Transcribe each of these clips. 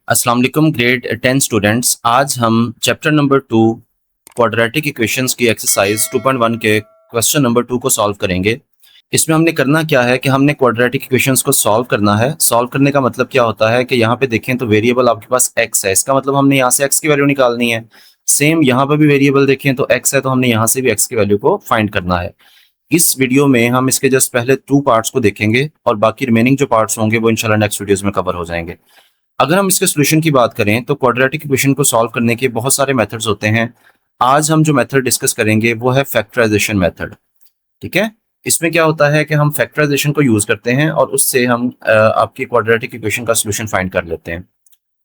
अस्सलाम वालेकुम grade 10 students. आज हम चैप्टर नंबर 2 क्वाड्रेटिक इक्वेशंस की एक्सरसाइज 2.1 के क्वेश्चन नंबर 2 को सॉल्व करेंगे। इसमें हमने करना क्या है कि हमने क्वाड्रेटिक इक्वेशंस को सॉल्व करना है। सॉल्व करने का मतलब क्या होता है कि यहाँ पे देखें तो वेरिएबल आपके पास x है, इसका मतलब हमने यहाँ से x की वैल्यू निकालनी है। सेम यहाँ पर भी वेरिएबल देखें तो x है, तो हमने यहाँ से भी x की वैल्यू को फाइंड करना है। इस वीडियो में हम इसके जस्ट पहले 2 पार्ट्स को देखेंगे और बाकी रिमेनिंग जो पार्ट्स होंगे वो इंशाल्लाह नेक्स्ट वीडियोस में कवर हो जाएंगे। अगर हम इसके सॉल्यूशन की बात करें तो क्वाड्रेटिक इक्वेशन को सॉल्व करने के बहुत सारे मेथड्स होते हैं। आज हम जो मेथड डिस्कस करेंगे वो है फैक्टराइजेशन मेथड। ठीक है, इसमें क्या होता है कि हम फैक्टराइजेशन को यूज करते हैं और उससे हम आपकी क्वाड्रेटिक इक्वेशन का सॉल्यूशन फाइंड कर लेते हैं।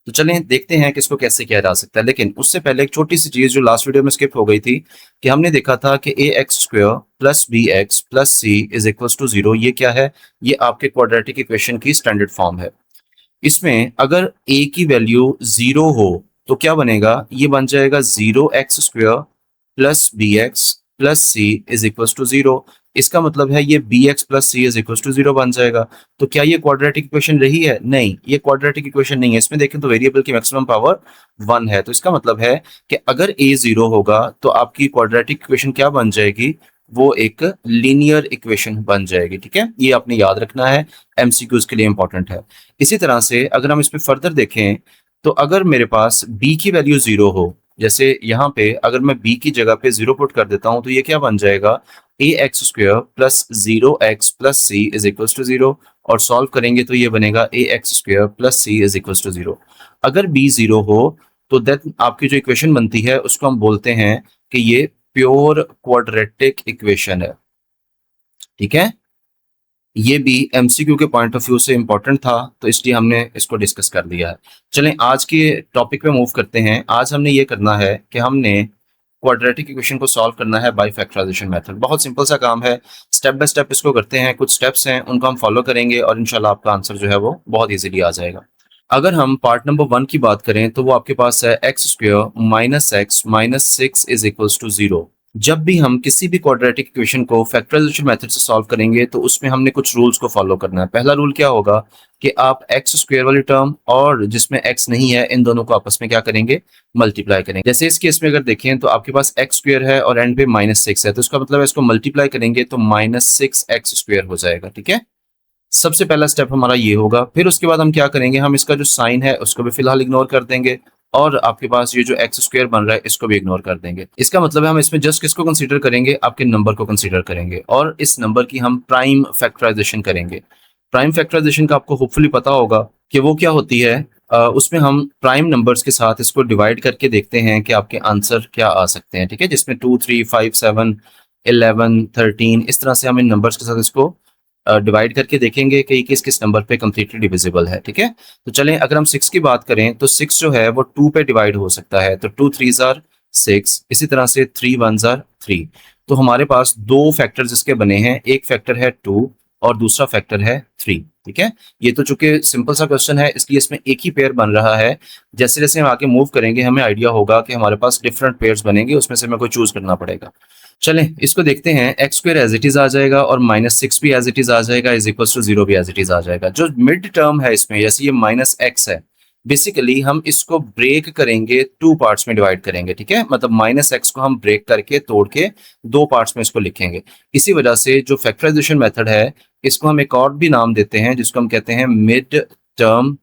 तो चलें देखते हैं कि इसको कैसे किया जा सकता है। लेकिन उससे पहले एक छोटी सी चीज जो लास्ट वीडियो में स्किप हो गई थी कि हमने देखा था कि ax² plus bx plus c is equals to 0। ये क्या है? ये आपके क्वाड्रेटिक इक्वेशन की स्टैंडर्ड फॉर्म है। इसमें अगर a की वैल्यू 0 हो तो क्या बनेगा? ये बन जाएगा 0x² plus bx plus c is equals to 0। इसका मतलब है ये bx plus c is equals to 0 बन जाएगा। तो क्या ये क्वाड्रेटिक इक्वेशन रही है? नहीं, ये क्वाड्रेटिक इक्वेशन नहीं है। इसमें देखें तो वेरिएबल की मैक्सिमम पावर 1 है। तो इसका मतलब है कि अगर a 0 होगा तो आपकी क्वाड्रेटिक इक्वेशन क्या बन जाएगी? वो एक लीनियर इक्वेशन बन जाएगी। ठीक है, ये आपने याद रखना है, एमसीक्यूज के लिए इंपॉर्टेंट है। इसी तरह से अगर हम इस पे फर्दर देखें तो अगर मेरे पास b की वैल्यू 0 हो, जैसे यहाँ पे अगर मैं b की जगह पे 0 पुट कर देता हूं तो ये क्या बन जाएगा? ax² plus 0x plus c is equals to 0। और सॉल्व करेंगे तो ये बनेगा ax² plus c is equals to 0। अगर b 0 हो तो देन आपकी जो इक्वेशन बनती है उसको हम बोलते हैं कि ये प्योर क्वाड्रेटिक इक्वेशन है। ठीक है, ये भी एमसीक्यू के पॉइंट ऑफ व्यू से इंपॉर्टेंट था, तो इसलिए हमने इसको डिस्कस कर दिया है। चलें आज के टॉपिक पे मूव करते हैं। आज हमने ये करना है कि हमने क्वाड्रेटिक इक्वेशन को सॉल्व करना है बाय फैक्टराइजेशन मेथड। बहुत सिंपल सा काम है, स्टेप बाय स्टेप इसको करते हैं। कुछ स्टेप्स हैं उनको हम फॉलो करेंगे और इंशाल्लाह आपका आंसर जो है वो बहुत ईजिली आ जाएगा। अगर हम पार्ट नंबर 1 की बात करें तो वो आपके पास है x² minus x minus 6 is equals to 0। जब भी हम किसी भी क्वाड्रेटिक इक्वेशन को फैक्टराइजेशन मेथड से सॉल्व करेंगे तो उसमें हमने कुछ रूल्स को फॉलो करना है। पहला रूल क्या होगा कि आप x² वाली टर्म और जिसमें x नहीं है इन दोनों को आपस में क्या करेंगे? मल्टीप्लाई करेंगे। जैसे इस केस में अगर देखें तो आपके पास x² है और एंड पे -6 है, तो इसका मतलब है इसको मल्टीप्लाई करेंगे तो -6x² हो जाएगा। ठीक है, सबसे पहला स्टेप हमारा ये होगा। फिर उसके बाद हम क्या करेंगे? हम इसका जो साइन है उसको भी फिलहाल इग्नोर कर देंगे और आपके पास ये जो x² बन रहा है इसको भी इग्नोर कर देंगे। इसका मतलब है हम इसमें जस्ट किसको कंसीडर करेंगे? आपके नंबर को कंसीडर करेंगे और इस नंबर की हम प्राइम फैक्टराइजेशन करेंगे। प्राइम फैक्टराइजेशन का आपको होपफुली पता होगा कि वो क्या होती है। उसमें हम प्राइम नंबर्स के साथ इसको डिवाइड करके देखते हैं कि आपके आंसर क्या आ सकते हैं। ठीक है, जिसमें 2, 3, 5, 7, 11, 13 इस तरह से हम इन नंबर्स के साथ इसको डिवाइड करके देखेंगे कि किस किस नंबर पे कंप्लीटली डिविजिबल है। ठीक है, तो चलें अगर हम 6 की बात करें तो 6 जो है वो 2 पे डिवाइड हो सकता है, तो 2 3s आर 6, इसी तरह से 3 1s आर 3। तो हमारे पास दो फैक्टर्स इसके बने हैं, एक फैक्टर है 2 और दूसरा फैक्टर है 3। ठीक है, ये तो चूंकि सिंपल सा क्वेश्चन है इसलिए इसमें एक ही पेयर बन रहा है। जैसे जैसे हम आगे मूव करेंगे हमें आइडिया होगा कि हमारे पास डिफरेंट पेयर्स बनेंगे, उसमें से हमें कोई चूज करना पड़ेगा। चलें इसको देखते हैं। x² एज इट इज आ जाएगा और -6 भी एज इट इज आ जाएगा, इज इक्वल टू 0 भी एज इट इज आ जाएगा। जो मिड टर्म है इसमें, जैसे ये -x है, बेसिकली हम इसको ब्रेक करेंगे, 2 पार्ट्स में डिवाइड करेंगे। ठीक है, मतलब -x को हम ब्रेक करके तोड़ के 2 पार्ट्स में इसको लिखेंगे। इसी वजह से जो फैक्टराइजेशन मेथड है इसको हम एक और भी नाम देते हैं जिसको हम कहते हैं मिड टर्म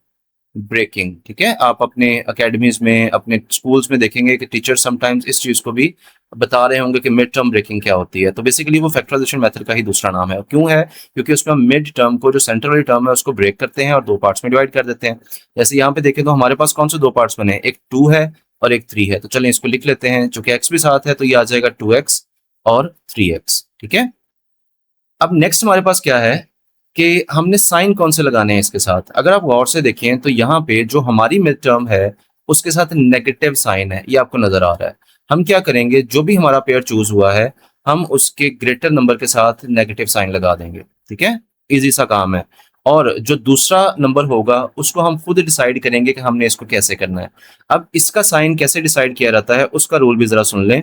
ब्रेकिंग। ठीक है, आप अपने अकेडमीज में अपने स्कूल्स में देखेंगे कि टीचर समटाइम्स इस चीज को भी बता रहे होंगे कि मिड टर्म ब्रेकिंग क्या होती है। तो बेसिकली वो फैक्टराइजेशन मेथड का ही दूसरा नाम है। क्यों है? क्योंकि उसमें हम मिड टर्म को, जो सेंटर वाली टर्म है, उसको ब्रेक करते हैं और 2 पार्ट्स में डिवाइड कर देते हैं। जैसे यहाँ पे देखें तो हमारे पास कौन से 2 पार्ट्स बने? एक 2 है और एक 3 है। तो चलें इसको लिख लेते हैं, चूंकि x भी साथ है तो ये आ जाएगा 2x और 3x। ठीक है, अब नेक्स्ट हमारे पास क्या है कि हमने साइन कौन से लगाने हैं इसके साथ। अगर आप गौर से देखें तो यहाँ पे जो हमारी मिड टर्म है उसके साथ नेगेटिव साइन है, ये आपको नजर आ रहा है। हम क्या करेंगे? जो भी हमारा पेयर चूज हुआ है हम उसके ग्रेटर नंबर के साथ नेगेटिव साइन लगा देंगे। ठीक है, इजी सा काम है। और जो दूसरा नंबर होगा उसको हम खुद डिसाइड करेंगे कि हमने इसको कैसे करना है। अब इसका साइन कैसे डिसाइड किया जाता है उसका रूल भी जरा सुन लें।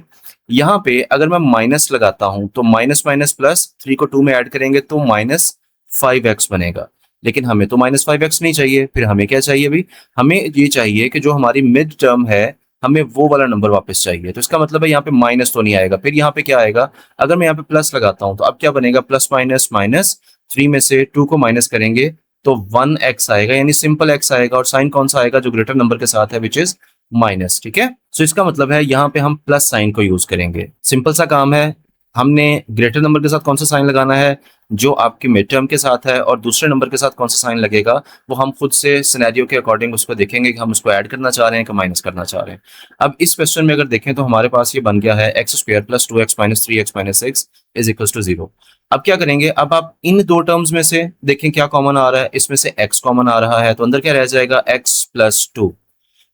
यहाँ पे अगर मैं माइनस लगाता हूं तो माइनस माइनस प्लस, 3 को 2 में ऐड करेंगे तो -5x बनेगा। लेकिन हमें तो -5x नहीं चाहिए। फिर हमें क्या चाहिए भाई? हमें ये चाहिए कि जो हमारी मिड टर्म है हमें वो वाला नंबर वापस चाहिए। तो इसका मतलब है यहाँ पे माइनस तो नहीं आएगा। फिर यहाँ पे क्या आएगा? अगर मैं यहाँ पे प्लस लगाता हूँ तो अब क्या बनेगा? प्लस माइनस माइनस, 3 में से 2 को माइनस करेंगे तो 1x आएगा, यानी सिंपल x आएगा। और साइन कौन सा आएगा? जो ग्रेटर नंबर के साथ है, विच इज माइनस। ठीक है, सो इसका मतलब है यहाँ पे हम प्लस साइन को यूज करेंगे। सिंपल सा काम है। हमने ग्रेटर नंबर के साथ कौन सा साइन लगाना है? जो आपके मिड टर्म के साथ है। और दूसरे नंबर के साथ कौन सा साइन लगेगा वो हम खुद से सिनेरियो के अकॉर्डिंग उसको देखेंगे कि हम उसको ऐड करना चाह रहे हैं कि माइनस करना चाह रहे हैं। अब इस क्वेश्चन में अगर देखें तो हमारे पास ये बन गया है x² + 2x - 3x - 6 = 0। अब क्या करेंगे? अब आप इन दो टर्म्स में से देखें क्या कॉमन आ रहा है। इसमें से x कॉमन आ रहा है तो अंदर क्या रह जाएगा? x + 2।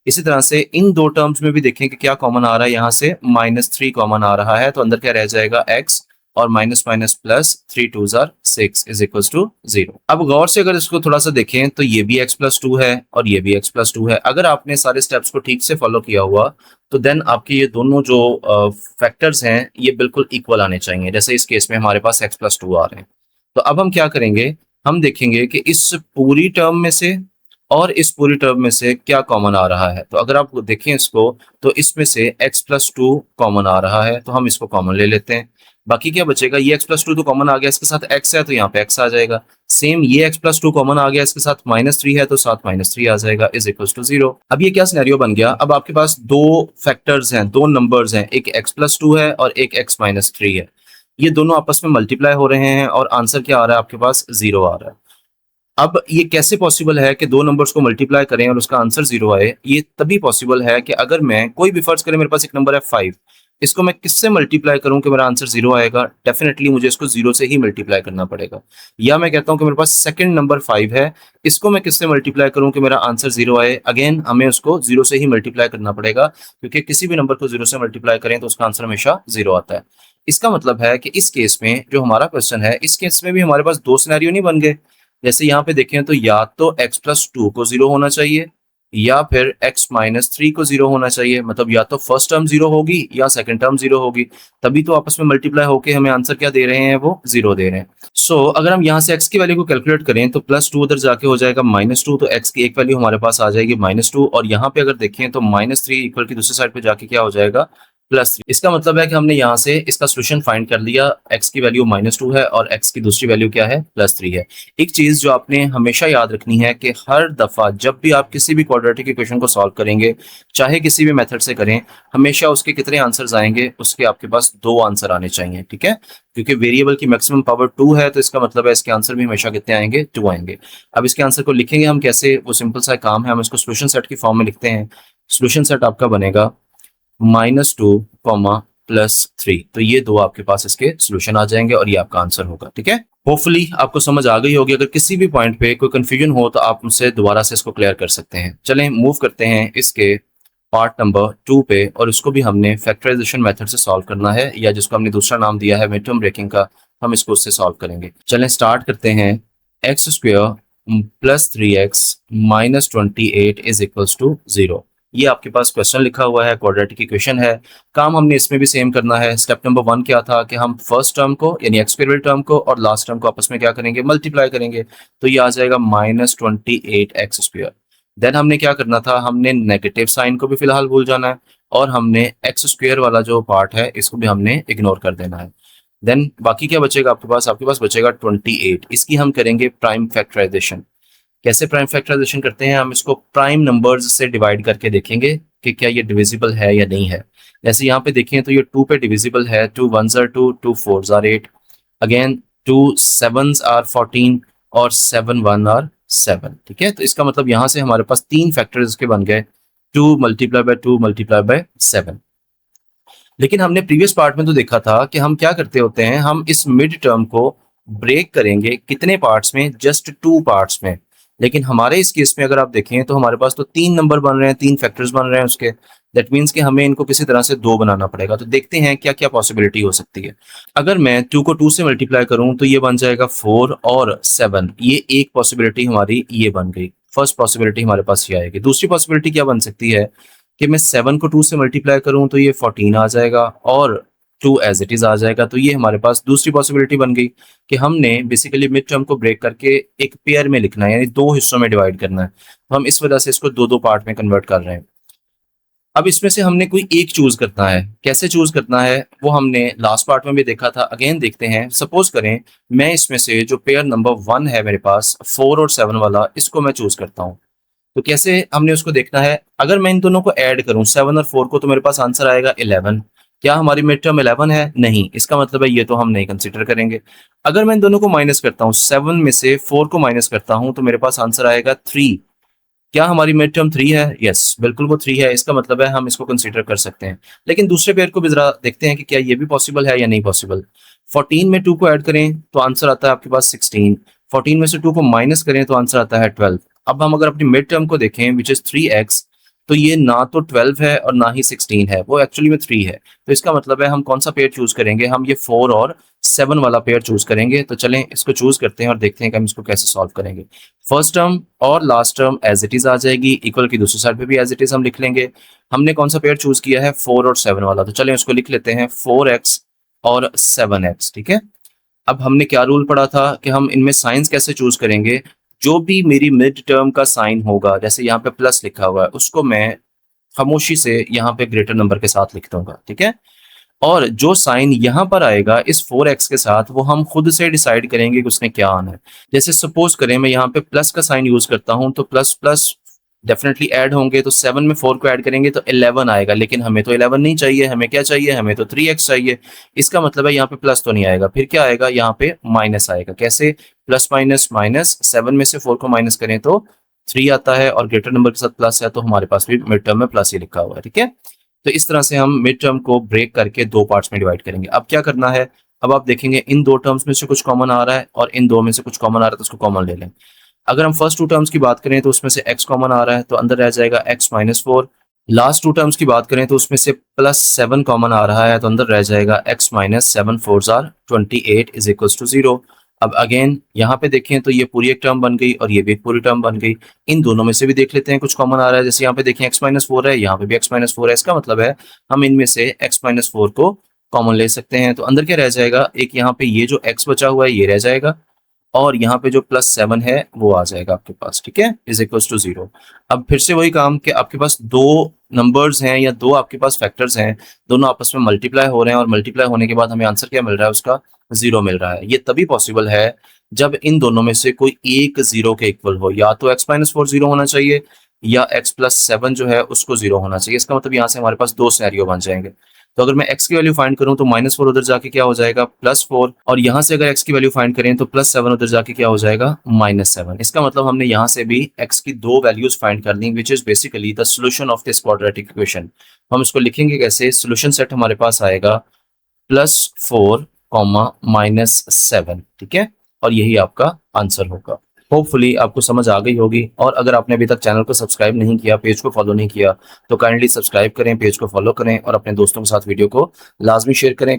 इसी तरह से इन दो टर्म्स में भी देखें कि क्या कॉमन आ रहा है। यहाँ से -3 कॉमन आ रहा है तो अंदर क्या रह जाएगा? x और माइनस माइनस प्लस 3 2 6 = 0। अब गौर से अगर इसको थोड़ा सा देखें तो ये भी x + 2 है और ये भी x + 2 है। अगर आपने सारे स्टेप्स को ठीक से फॉलो किया हुआ तो देन आपके ये दोनों जो फैक्टर्स हैं ये बिल्कुल इक्वल आने चाहिए। जैसे इस केस में हमारे पास x + 2 आ रहे हैं। तो अब हम क्या करेंगे? हम देखेंगे कि इस पूरी टर्म में से और इस पूरी टर्म में से क्या कॉमन आ रहा है। तो अगर आप देखें इसको तो इसमें से x + 2 कॉमन आ रहा है तो हम इसको कॉमन ले लेते हैं। बाकी क्या बचेगा? ये x + 2 तो कॉमन आ गया, इसके साथ x है तो यहाँ पे x आ जाएगा। सेम ये x + 2 कॉमन आ गया, इसके साथ -3 है तो साथ -3 आ जाएगा = 0। अब ये क्या सिनेरियो बन गया? अब आपके पास दो फैक्टर्स हैं, दो नंबर्स हैं, एक x + 2 है और एक x - 3 है। ये दोनों आपस में मल्टीप्लाई हो रहे हैं और आंसर क्या आ रहा है आपके पास? 0 आ रहा है। अब ये कैसे पॉसिबल है कि दो नंबर्स को मल्टीप्लाई करें और उसका आंसर 0 आए? ये तभी पॉसिबल है कि अगर मैं कोई भी, फर्ज करें मेरे पास एक नंबर है 5, इसको मैं किससे मल्टीप्लाई करूं कि मेरा आंसर 0 आएगा? डेफिनेटली मुझे इसको 0 से ही मल्टीप्लाई करना पड़ेगा। या मैं कहता हूं कि मेरे पास सेकंड नंबर 5 है, इसको मैं किससे मल्टीप्लाई करूं कि मेरा आंसर 0 आए? अगेन हमें उसको 0 से ही मल्टीप्लाई करना पड़ेगा, क्योंकि किसी भी नंबर को 0 से मल्टीप्लाई करें तो उसका आंसर हमेशा 0 आता है। इसका मतलब है कि इस केस में जो हमारा क्वेश्चन है, इस केस में भी हमारे पास दो सिनेरियो नहीं बन गए। जैसे यहाँ पे देखें तो या तो x + 2 को 0 होना चाहिए या फिर x - 3 को 0 होना चाहिए। मतलब या तो फर्स्ट टर्म 0 होगी या सेकंड टर्म 0 होगी, तभी तो आपस में मल्टीप्लाई होके हमें आंसर क्या दे रहे हैं? वो 0 दे रहे हैं। सो अगर हम यहाँ से x की वैल्यू को कैलकुलेट करें तो +2 उधर जाके हो जाएगा -2, तो x की एक वैल्यू हमारे पास आ जाएगी -2। और यहाँ पे अगर देखें तो -3 इक्वल की दूसरी साइड पे जाके क्या हो जाएगा? +3। इसका मतलब है कि हमने यहाँ से इसका सोल्यूशन फाइंड कर लिया। x की वैल्यू -2 है और x की दूसरी वैल्यू क्या है? +3 है। एक चीज जो आपने हमेशा याद रखनी है कि हर दफा जब भी आप किसी भी क्वाड्रेटिक इक्वेशन को सॉल्व करेंगे, चाहे किसी भी मेथड से करें, हमेशा उसके कितने आंसर्स आएंगे? उसके आपके पास 2 आंसर आने चाहिए। ठीक है, क्योंकि वेरिएबल की मैक्सिमम पावर 2 है तो इसका मतलब है इसके आंसर भी हमेशा कितने आएंगे? 2 आएंगे। अब इसके आंसर को लिखेंगे हम कैसे? वो सिंपल सा काम है, हम इसको सोल्यूशन सेट की फॉर्म में लिखते हैं। सोल्यूशन सेट आपका बनेगा -2, +3। तो ये दो आपके पास इसके सोल्यूशन आ जाएंगे और ये आपका आंसर होगा। ठीक है, होपफुली आपको समझ आ गई होगी। अगर किसी भी पॉइंट पे कोई कंफ्यूजन हो तो आप मुझसे दोबारा से इसको क्लियर कर सकते हैं। चलें मूव करते हैं इसके पार्ट नंबर 2 पे, और इसको भी हमने फैक्टराइजेशन मेथड से सॉल्व करना है, या जिसको हमने दूसरा नाम दिया है मिड टर्म ब्रेकिंग का, हम इसको उससे सॉल्व करेंगे। चलें स्टार्ट करते हैं। x² + 3x - 28 = 0। ये आपके पास क्वेश्चन लिखा हुआ है, क्वाड्रेटिक इक्वेशन है। काम हमने इसमें भी सेम करना है। स्टेप नंबर 1 क्या था कि हम फर्स्ट टर्म को यानी एक्स स्क्वायर टर्म को और लास्ट टर्म को आपस में क्या करेंगे? मल्टीप्लाई करेंगे। तो ये आ जाएगा -28x²। देन हमने क्या करना था? हमने नेगेटिव साइन को भी फिलहाल भूल जाना है और हमने x² वाला जो पार्ट है इसको भी हमने इग्नोर कर देना है। देन बाकी क्या बचेगा आपके पास? आपके पास बचेगा 28। इसकी हम करेंगे प्राइम फैक्टराइजेशन। कैसे प्राइम फैक्टराइजेशन करते हैं? हम इसको प्राइम नंबर्स से डिवाइड करके देखेंगे कि क्या ये डिविजिबल है या नहीं है। जैसे यहाँ पे देखें तो ये 2 पे डिविजिबल है। 2 1s are 2, 2 4s are 8, again 2 7s are 14 और 7 1 are 7। ठीक है, तो इसका मतलब यहाँ से हमारे पास 3 फैक्टर्स के बन गए, 2 × 2 × 7। लेकिन हमने प्रीवियस पार्ट में तो देखा था कि हम क्या करते होते हैं, हम इस मिड टर्म को ब्रेक करेंगे कितने पार्ट्स में? जस्ट 2 पार्ट्स में। लेकिन हमारे इस केस में अगर आप देखें तो हमारे पास तो 3 नंबर बन रहे हैं, 3 फैक्टर्स बन रहे हैं उसके। दैट मीन्स कि हमें इनको किसी तरह से 2 बनाना पड़ेगा। तो देखते हैं क्या क्या पॉसिबिलिटी हो सकती है। अगर मैं 2 को 2 से मल्टीप्लाई करूं तो ये बन जाएगा 4 और 7। ये एक पॉसिबिलिटी हमारी ये बन गई। फर्स्ट पॉसिबिलिटी हमारे पास ये आएगी। दूसरी पॉसिबिलिटी क्या बन सकती है कि मैं 7 को 2 से मल्टीप्लाई करूं तो ये 14 आ जाएगा, और 2 एज इट इज आ जाएगा। तो ये हमारे पास दूसरी पॉसिबिलिटी बन गई कि हमने बेसिकली मिड टर्म को ब्रेक करके एक पेयर में लिखना है, यानी दो हिस्सों में डिवाइड करना है। तो हम इस वजह से इसको दो दो पार्ट में कन्वर्ट कर रहे हैं। अब इसमें से हमने कोई एक चूज करना है। कैसे चूज करना है वो हमने लास्ट पार्ट में भी देखा था, अगेन देखते हैं। सपोज करें मैं इसमें से जो पेयर नंबर 1 है मेरे पास 4 और 7 वाला, इसको मैं चूज करता हूँ। तो कैसे हमने उसको देखना है, अगर मैं इन दोनों को ऐड करूं 7 और 4 को, तो मेरे पास आंसर आएगा 11। क्या हमारी मिड टर्म 11 है? नहीं, इसका मतलब है ये तो हम नहीं कंसीडर करेंगे। अगर मैं इन दोनों को माइनस करता हूँ, 7 में से 4 को माइनस करता हूँ, तो मेरे पास आंसर आएगा 3। क्या हमारी मिड टर्म 3 है? यस, बिल्कुल वो 3 है। इसका मतलब है हम इसको कंसीडर कर सकते हैं। लेकिन दूसरे पेयर को भी जरा देखते हैं कि क्या ये भी पॉसिबल है या नहीं पॉसिबल। 14 में 2 को ऐड करें तो आंसर आता है आपके पास 16। 14 में से 2 को माइनस करें तो आंसर आता है 12। अब हम अगर अपनी मिड टर्म को देखें विच इज 3x, तो ये ना तो 12 है और ना ही 16 है, वो एक्चुअली में 3 है। तो इसका मतलब है हम कौन सा पेयर चूज करेंगे, हम ये 4 और 7 वाला पेयर चूज करेंगे। तो चलें इसको चूज करते हैं और देखते हैं कि हम इसको कैसे सॉल्व करेंगे। फर्स्ट टर्म और last term as it is आ जाएगी, इक्वल की दूसरी साइड पे भी एज इट इज हम लिख लेंगे। हमने कौन सा पेयर चूज किया है? 4 और 7 वाला। तो चलें उसको लिख लेते हैं 4x और 7x। ठीक है। अब हमने क्या रूल पढ़ा था कि हम इनमें साइंस कैसे चूज करेंगे। जो भी मेरी मिड टर्म का साइन होगा, जैसे यहाँ पे प्लस लिखा हुआ है, उसको मैं खामोशी से यहाँ पे ग्रेटर नंबर के साथ लिख दूंगा। ठीक है। और जो साइन यहाँ पर आएगा इस 4x के साथ, वो हम खुद से डिसाइड करेंगे कि उसने क्या आना है। जैसे सपोज करें मैं यहाँ पे प्लस का साइन यूज करता हूँ, तो प्लस प्लस डेफिनेटली ऐड होंगे। तो 7 में 4 को ऐड करेंगे तो 11 आएगा, लेकिन हमें तो 11 नहीं चाहिए। हमें क्या चाहिए? हमें तो 3x चाहिए। इसका मतलब है यहाँ पे प्लस तो नहीं आएगा, फिर क्या आएगा? यहाँ पे माइनस आएगा। कैसे? प्लस माइनस माइनस, 7 में से 4 को माइनस करें तो 3 आता है, और ग्रेटर नंबर के साथ प्लस है, तो हमारे पास भी मिड टर्म में प्लस ही लिखा हुआ है। ठीक है। तो इस तरह से हम मिड टर्म को ब्रेक करके दो पार्ट्स में डिवाइड करेंगे। अब क्या करना है, अब आप देखेंगे इन दो टर्म्स में से कुछ कॉमन आ रहा है और इन दो में से कुछ कॉमन आ रहा है, तो उसको कॉमन ले लें। अगर हम फर्स्ट टू टर्म्स की बात करें तो उसमें से x कॉमन आ रहा है, तो अंदर रह जाएगा x minus 4। Last two terms की बात करें तो उसमें से +7 कॉमन आ रहा है, तो अंदर रह जाएगा x minus 7 4 are 28 is equal to 0। अब अगेन यहाँ पे देखें तो ये पूरी एक टर्म बन गई और ये भी एक पूरी टर्म बन गई। इन दोनों में से भी देख लेते हैं कुछ कॉमन आ रहा है। जैसे यहाँ पे देखें x माइनस 4 है, यहाँ पे भी x माइनस 4 है। इसका मतलब है हम इनमें से x माइनस 4 को कॉमन ले सकते हैं। तो अंदर क्या रह जाएगा? एक यहाँ पे ये जो x बचा हुआ है ये रह जाएगा, और यहाँ पे जो +7 है वो आ जाएगा आपके पास। ठीक है, इज इक्वल्स टू 0। अब फिर से वही काम कि आपके पास दो नंबर्स हैं या दो आपके पास फैक्टर्स हैं, दोनों आपस में मल्टीप्लाई हो रहे हैं, और मल्टीप्लाई होने के बाद हमें आंसर क्या मिल रहा है? उसका 0 मिल रहा है। ये तभी पॉसिबल है जब इन दोनों में से कोई एक 0 के इक्वल हो। या तो x माइनस 4 0 होना चाहिए, या x प्लस 7 जो है उसको 0 होना चाहिए। इसका मतलब यहाँ से हमारे पास दो सिनेरियो बन जाएंगे। तो अगर मैं x की वैल्यू फाइंड करूं तो -4 उधर जाके क्या हो जाएगा? +4। और यहाँ से अगर x की वैल्यू फाइंड करें तो +7 उधर जाके क्या हो जाएगा? -7। इसका मतलब हमने यहाँ से भी x की दो वैल्यूज फाइंड कर ली, which is basically the solution of this quadratic equation. हम इसको लिखेंगे कैसे? सोल्यूशन सेट हमारे पास आएगा +4, -7। ठीक है, और यही आपका आंसर होगा। होपफुली आपको समझ आ गई होगी। और अगर आपने अभी तक चैनल को सब्सक्राइब नहीं किया, पेज को फॉलो नहीं किया, तो काइंडली सब्सक्राइब करें, पेज को फॉलो करें और अपने दोस्तों के साथ वीडियो को लाजमी शेयर करें।